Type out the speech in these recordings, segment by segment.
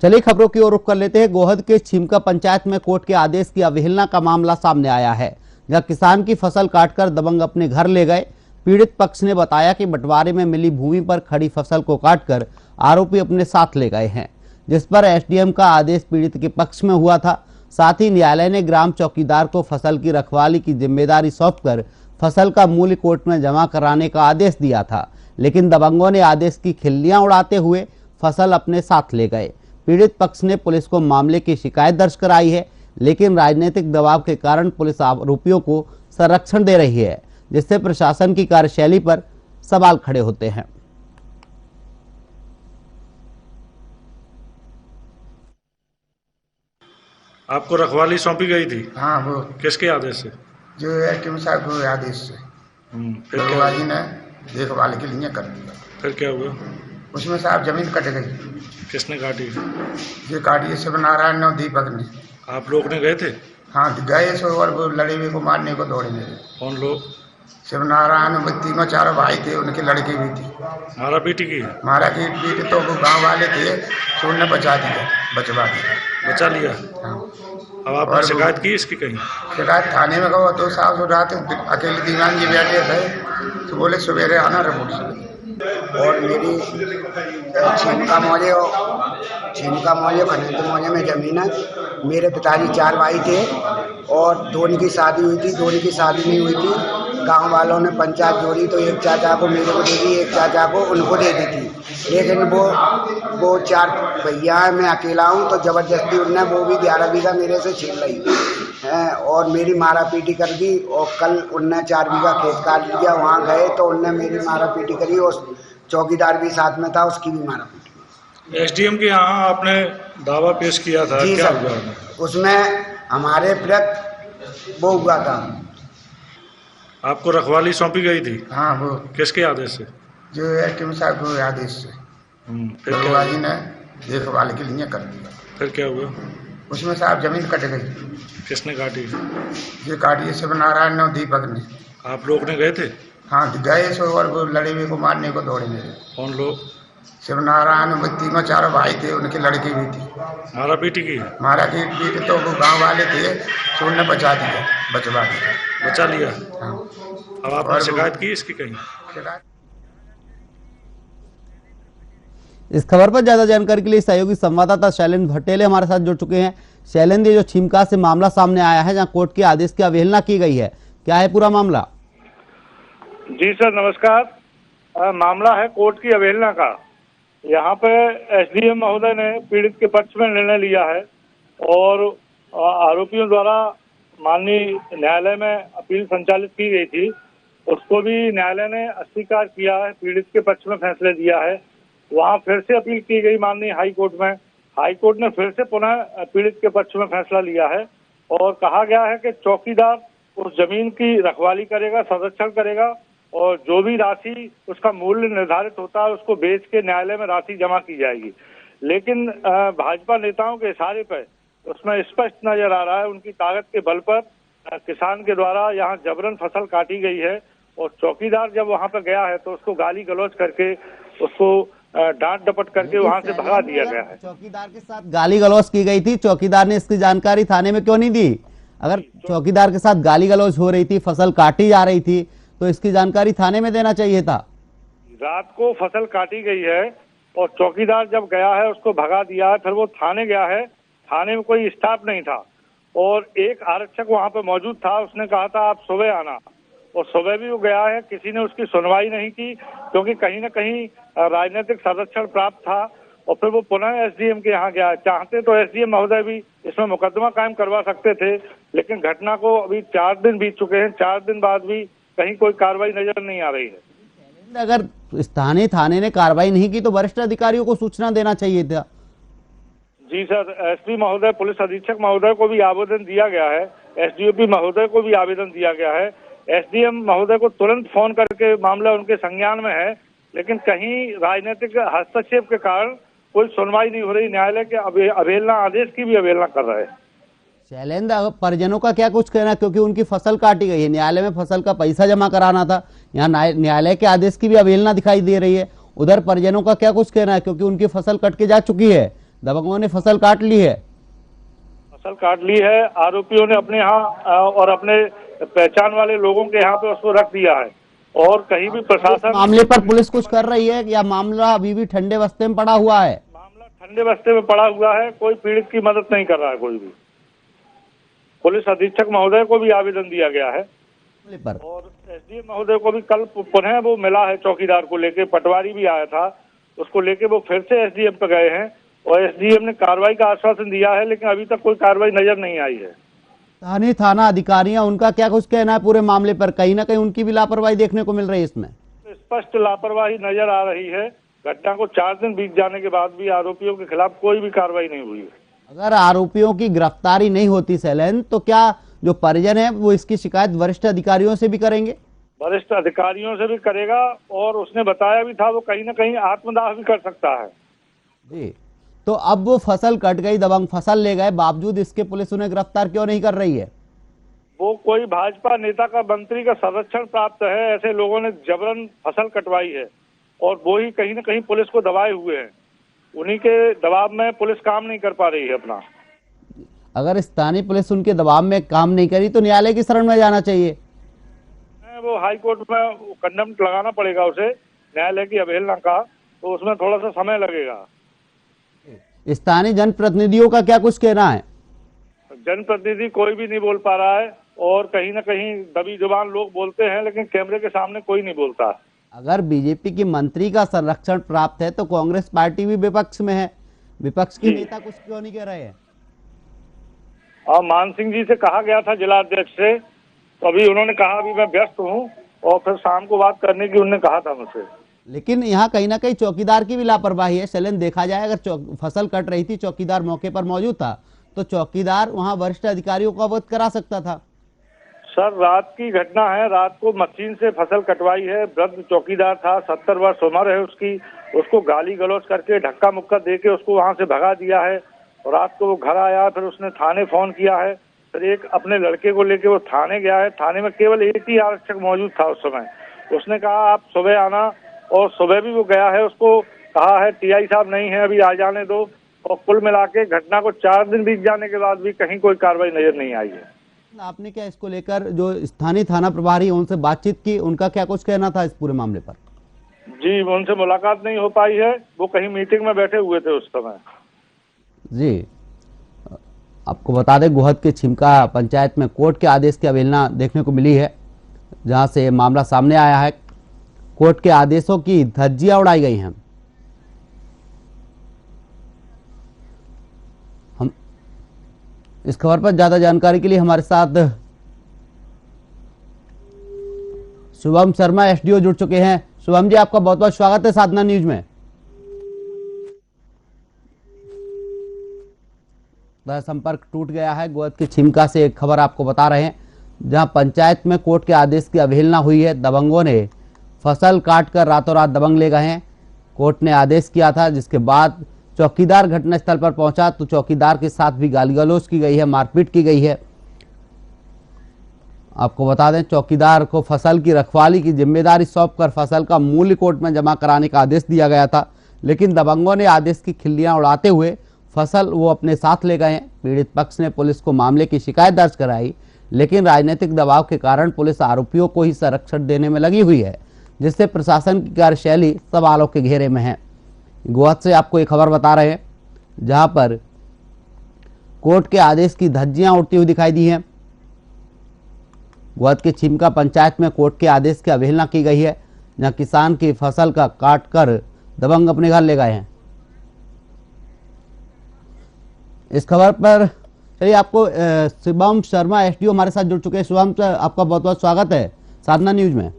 चलिए खबरों की ओर रुख कर लेते हैं। गोहद के छिमका पंचायत में कोर्ट के आदेश की अवहेलना का मामला सामने आया है, जहां किसान की फसल काटकर दबंग अपने घर ले गए। पीड़ित पक्ष ने बताया कि बंटवारे में मिली भूमि पर खड़ी फसल को काटकर आरोपी अपने साथ ले गए हैं, जिस पर एसडीएम का आदेश पीड़ित के पक्ष में हुआ था। साथ ही न्यायालय ने ग्राम चौकीदार को फसल की रखवाली की जिम्मेदारी सौंपकर फसल का मूल्य कोर्ट में जमा कराने का आदेश दिया था, लेकिन दबंगों ने आदेश की खिल्लियां उड़ाते हुए फसल अपने साथ ले गए। पीड़ित पक्ष ने पुलिस को मामले की शिकायत दर्ज कराई है, लेकिन राजनीतिक दबाव के कारण पुलिस आरोपियों को संरक्षण दे रही है, जिससे प्रशासन की कार्यशैली पर सवाल खड़े होते हैं। आपको रखवाली सौंपी गई थी? हाँ, वो किसके आदेश से? जो एसडीएम साहब के आदेश से फिर क्या दरोगा जी ने देखभाल के लिए कर दिया। फिर क्या हुआ? उसमें साहब जमीन कट गई। किसने काटी? ये काटी शिवनारायण और दीपक ने। आप लोग ने गए थे? हाँ, गए सो और वो लड़े हुए को मारने को दौड़े मेरे। कौन लोग? शिवनारायण तीनों चारों भाई थे, उनके लड़के भी थी। मारा पीटी की? मारा पीट तो वो गांव वाले थे, तो उन्होंने बचा दिया, बचवा दिया। बचा लिया? हाँ। अब आपने शिकायत की इसकी कहीं? शिकायत थाने में गया तो साहब सुन रहा थे, अकेले दीवान जी बैठे थे, तो बोले सवेरे आना रिपोर्ट से। और मेरी छिमका मौजे खनेत मौजे में ज़मीन है। मेरे पिताजी 4 भाई थे और दोनों की शादी हुई थी, दोनों की शादी नहीं हुई थी। गांव वालों ने पंचायत जोड़ी तो एक चाचा को मेरे को दे दी, एक चाचा को उनको दे दी थी, लेकिन वो 4 भैया है, मैं अकेला हूँ, तो ज़बरदस्ती उनने वो भी 11 बीघा मेरे से छीन ली है और मेरी मारा पीटी कर दी। और कल उनने 4 बीघा खेत काट लिया, वहाँ गए तो उनने मेरी मारा पीटी करी और चौकीदार भी साथ में था, उसकी भी मारा पीटी। एसडीएम के यहाँ आपने दावा पेश किया था? जी क्या सर, हुआ? उसमें हमारे प्रति वो हुआ था। आपको रखवाली सौंपी गई थी? हाँ, वो किसके आदेश से? जो एसडीएम साहब के आदेश से फिर दरोगा क्या? जी ने देखभाल के लिए कर दिया। फिर क्या हुआ? उसमें साहब जमीन कट गई। किसने काटी? ये काटी शिवनारायण और दीपक ने। आप लोग ने गए थे? हाँ, गए सो और वो लड़े हुए को मारने को दौड़े मेरे। कौन लोग? शिवनारायण तीनों चारों भाई थे, उनके लड़के भी थे। मारा पीटी की? मारा पीट तो वो गांव वाले थे, तो उन्होंने बचा दिया, बचवा दिया। बचा लिया? हाँ। अब आपने शिकायत की इसकी कहीं? इस खबर पर ज्यादा जानकारी के लिए सहयोगी संवाददाता शैलेंद्र भट्टेले हमारे साथ जुड़ चुके हैं। शैलेंद्र, जो छिमका से मामला सामने आया है, जहां कोर्ट के आदेश की अवहेलना की गई है, क्या है पूरा मामला? जी सर, नमस्कार। मामला है कोर्ट की अवहेलना का। यहाँ पे एसडीएम महोदय ने पीड़ित के पक्ष में निर्णय लिया है और आरोपियों द्वारा माननीय न्यायालय में अपील संचालित की गई थी, उसको भी न्यायालय ने अस्वीकार किया है, पीड़ित के पक्ष में फैसले दिया है। वहाँ फिर से अपील की गई माननीय हाई कोर्ट में, हाई कोर्ट ने फिर से पुनः पीड़ित के पक्ष में फैसला लिया है और कहा गया है कि चौकीदार उस जमीन की रखवाली करेगा, संरक्षण करेगा और जो भी राशि उसका मूल्य निर्धारित होता है उसको बेच के न्यायालय में राशि जमा की जाएगी। लेकिन भाजपा नेताओं के इशारे पर उसमें स्पष्ट नजर आ रहा है उनकी ताकत के बल पर किसान के द्वारा यहाँ जबरन फसल काटी गई है और चौकीदार जब वहाँ पर गया है तो उसको गाली गलौज करके उसको डांट डपट करके वहाँ से भगा दिया गया है। चौकीदार के साथ गाली गलौज की गई थी, चौकीदार ने इसकी जानकारी थाने में क्यों नहीं दी? अगर चौकीदार के साथ गाली गलौज हो रही थी, फसल काटी जा रही थी, तो इसकी जानकारी थाने में देना चाहिए था। रात को फसल काटी गई है और चौकीदार जब गया है उसको भगा दिया है, फिर वो थाने गया है, थाने में कोई स्टाफ नहीं था और एक आरक्षक वहाँ पे मौजूद था, उसने कहा था आप सुबह आना और सुबह भी वो गया है, किसी ने उसकी सुनवाई नहीं की क्योंकि कहीं ना कहीं राजनीतिक संरक्षण प्राप्त था और फिर वो पुनः एसडीएम के यहाँ गया। चाहते तो एसडीएम महोदय भी इसमें मुकदमा कायम करवा सकते थे, लेकिन घटना को अभी 4 दिन बीत चुके हैं, 4 दिन बाद भी कहीं कोई कार्रवाई नजर नहीं आ रही है। अगर स्थानीय थाने ने कार्रवाई नहीं की तो वरिष्ठ अधिकारियों को सूचना देना चाहिए था। जी सर, एसपी महोदय, पुलिस अधीक्षक महोदय को भी आवेदन दिया गया है, एसडीओपी महोदय को भी आवेदन दिया गया है, एसडीएम महोदय को तुरंत फोन करके मामला उनके संज्ञान में है, लेकिन कहीं राजनीतिक हस्तक्षेप के कारण कोई सुनवाई नहीं हो रही। न्यायालय के अवहेलना आदेश की भी अवहेलना कर रहे हैं। शैलेंद्र, परिजनों का क्या कुछ कहना, क्योंकि उनकी फसल काटी गई है, न्यायालय में फसल का पैसा जमा कराना था, यहाँ न्यायालय के आदेश की भी अवहेलना दिखाई दे रही है। उधर परिजनों का क्या कुछ कहना है, क्योंकि उनकी फसल कट के जा चुकी है, दबंगों ने फसल काट ली है। फसल काट ली है, आरोपियों ने अपने यहाँ और अपने पहचान वाले लोगों के यहाँ पे उसको रख दिया है और कहीं भी प्रशासन मामले पर पुलिस कुछ कर रही है या मामला अभी भी ठंडे बस्ते में पड़ा हुआ है? मामला ठंडे बस्ते में पड़ा हुआ है, कोई पीड़ित की मदद नहीं कर रहा है कोई भी। पुलिस अधीक्षक महोदय को भी आवेदन दिया गया है पर और एसडीएम महोदय को भी कल पुनः वो मिला है, चौकीदार को लेके पटवारी भी आया था, उसको लेके वो फिर से एसडीएम पे गए हैं और एसडीएम ने कार्रवाई का आश्वासन दिया है, लेकिन अभी तक कोई कार्रवाई नजर नहीं आई है। स्थानीय थाना अधिकारियां, उनका क्या कुछ कहना है पूरे मामले पर? कहीं ना कहीं उनकी भी लापरवाही देखने को मिल रही है इसमें। स्पष्ट लापरवाही नजर आ रही है। घटना को 4 दिन बीत जाने के बाद भी आरोपियों के खिलाफ कोई भी कार्रवाई नहीं हुई है। अगर आरोपियों की गिरफ्तारी नहीं होती शैलेंद्र, तो क्या जो परिजन है वो इसकी शिकायत वरिष्ठ अधिकारियों से भी करेंगे? वरिष्ठ अधिकारियों से भी करेगा और उसने बताया भी था वो कहीं ना कहीं आत्मदाह भी कर सकता है। जी, तो अब वो फसल कट गई, दबंग फसल ले गए, बावजूद इसके पुलिस उन्हें गिरफ्तार क्यों नहीं कर रही है? वो कोई भाजपा नेता का मंत्री का संरक्षण प्राप्त है, ऐसे लोगों ने जबरन फसल कटवाई है और वो ही कहीं ना कहीं पुलिस को दबाए हुए हैं। उन्हीं के दबाव में पुलिस काम नहीं कर पा रही है अपना। अगर स्थानीय पुलिस उनके दबाव में काम नहीं करी तो न्यायालय की शरण में जाना चाहिए। वो हाई कोर्ट में कंडम्प्ट लगाना पड़ेगा उसे, न्यायालय की अवहेलना का, तो उसमें थोड़ा सा समय लगेगा। स्थानीय जनप्रतिनिधियों का क्या कुछ कहना है? जनप्रतिनिधि कोई भी नहीं बोल पा रहा है और कहीं ना कहीं दबी जुबान लोग बोलते हैं, लेकिन कैमरे के सामने कोई नहीं बोलता। अगर बीजेपी की मंत्री का संरक्षण प्राप्त है तो कांग्रेस पार्टी भी विपक्ष में है, विपक्ष के नेता कुछ क्यों नहीं कह रहे हैं? और मान सिंह जी से कहा गया था जिला अध्यक्ष से, तो अभी उन्होंने कहा अभी मैं व्यस्त हूँ और फिर शाम को बात करने की उन्होंने कहा था मुझसे। लेकिन यहाँ कहीं ना कहीं चौकीदार की भी लापरवाही है शैलेंद्र। देखा जाए अगर फसल कट रही थी, चौकीदार मौके पर मौजूद था, तो चौकीदार वहाँ वरिष्ठ अधिकारियों को अवगत करा सकता था। सर रात की घटना है, रात को मशीन से फसल कटवाई है, वृद्ध चौकीदार था, 70 वर्ष उम्र है उसकी, उसको गाली गलौज करके धक्का मुक्का दे के उसको वहाँ से भगा दिया है और रात को वो घर आया, फिर उसने थाने फोन किया है, फिर एक अपने लड़के को लेके वो थाने गया है। थाने में केवल एक ही आरक्षक मौजूद था उस समय, उसने कहा आप सुबह आना और सुबह भी वो गया है, उसको कहा है टीआई साहब नहीं है अभी आ जाने दो, और कुल मिला के घटना को 4 दिन बीत जाने के बाद भी कहीं कोई कार्रवाई नजर नहीं आई है। आपने क्या इसको लेकर जो स्थानीय थाना प्रभारी उनसे बातचीत की, उनका क्या कुछ कहना था इस पूरे मामले पर? जी उनसे मुलाकात नहीं हो पाई है, वो कहीं मीटिंग में बैठे हुए थे उस समय। जी, आपको बता दें गोहद के छिमका पंचायत में कोर्ट के आदेश की अवहेलना देखने को मिली है, जहां से मामला सामने आया है। कोर्ट के आदेशों की धज्जियां उड़ाई गई हैं। हम इस खबर पर ज्यादा जानकारी के लिए हमारे साथ शुभम शर्मा एसडीओ जुड़ चुके हैं। शुभम जी, आपका बहुत बहुत स्वागत है साधना न्यूज में। संपर्क टूट गया है। गोहद के छिमका से एक खबर आपको बता रहे हैं, जहां पंचायत में कोर्ट के आदेश की अवहेलना हुई है। दबंगों ने फसल काटकर रातों रात दबंग ले गए हैं। कोर्ट ने आदेश किया था, जिसके बाद चौकीदार घटनास्थल पर पहुंचा तो चौकीदार के साथ भी गाली गलौज की गई है, मारपीट की गई है। आपको बता दें चौकीदार को फसल की रखवाली की जिम्मेदारी सौंपकर फसल का मूल्य कोर्ट में जमा कराने का आदेश दिया गया था, लेकिन दबंगों ने आदेश की खिल्लियां उड़ाते हुए फसल वो अपने साथ ले गए हैं। पीड़ित पक्ष ने पुलिस को मामले की शिकायत दर्ज कराई, लेकिन राजनीतिक दबाव के कारण पुलिस आरोपियों को ही संरक्षण देने में लगी हुई है, जिससे प्रशासन की कार्यशैली सवालों के घेरे में है। गोहद से आपको एक खबर बता रहे हैं, जहां पर कोर्ट के आदेश की धज्जियां उड़ती हुई दिखाई दी हैं। गोहद के छिमका पंचायत में कोर्ट के आदेश की अवहेलना की गई है, जहां किसान की फसल का काट कर दबंग अपने घर ले गए हैं। इस खबर पर चलिए आपको शुभम शर्मा एसडीओ हमारे साथ जुड़ चुके हैं। शुभम, आपका बहुत बहुत स्वागत है साधना न्यूज में।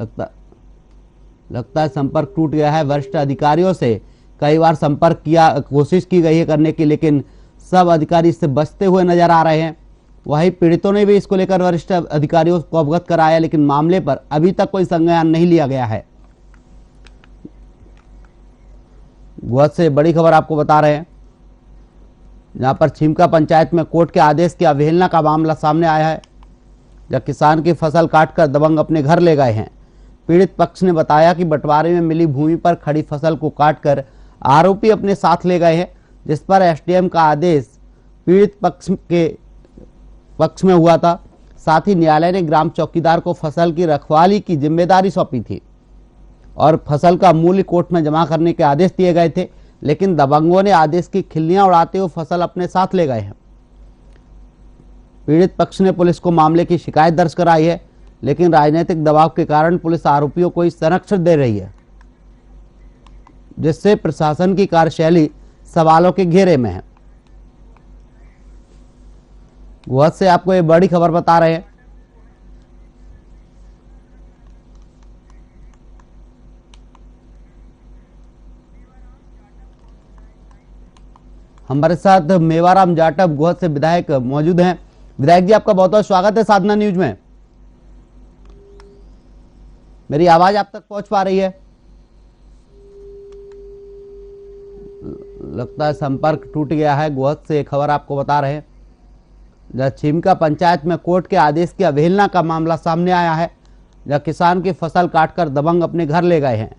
लगता है संपर्क टूट गया है। वरिष्ठ अधिकारियों से कई बार संपर्क किया, कोशिश की गई है करने की, लेकिन सब अधिकारी इससे बचते हुए नजर आ रहे हैं। वहीं पीड़ितों ने भी इसको लेकर वरिष्ठ अधिकारियों को अवगत कराया, लेकिन मामले पर अभी तक कोई संज्ञान नहीं लिया गया है। गोहद से बड़ी खबर आपको बता रहे हैं, जहां पर छिमका पंचायत में कोर्ट के आदेश की अवहेलना का मामला सामने आया है, जब किसान की फसल काटकर दबंग अपने घर ले गए हैं। पीड़ित पक्ष ने बताया कि बंटवारे में मिली भूमि पर खड़ी फसल को काटकर आरोपी अपने साथ ले गए हैं, जिस पर एसडीएम का आदेश पीड़ित पक्ष में हुआ था। साथ ही न्यायालय ने ग्राम चौकीदार को फसल की रखवाली की जिम्मेदारी सौंपी थी और फसल का मूल्य कोर्ट में जमा करने के आदेश दिए गए थे, लेकिन दबंगों ने आदेश की खिल्लियां उड़ाते हुए फसल अपने साथ ले गए हैं। पीड़ित पक्ष ने पुलिस को मामले की शिकायत दर्ज कराई है, लेकिन राजनीतिक दबाव के कारण पुलिस आरोपियों को संरक्षण दे रही है, जिससे प्रशासन की कार्यशैली सवालों के घेरे में है। गोहद से आपको ये बड़ी खबर बता रहे हैं। हमारे साथ मेवाराम जाटव गोहद से विधायक मौजूद हैं। विधायक जी, आपका बहुत बहुत स्वागत है साधना न्यूज में। मेरी आवाज आप तक पहुंच पा रही है? लगता है संपर्क टूट गया है। गोहद से खबर आपको बता रहे हैं, जहां छिमका पंचायत में कोर्ट के आदेश की अवहेलना का मामला सामने आया है, जहां किसान की फसल काटकर दबंग अपने घर ले गए हैं।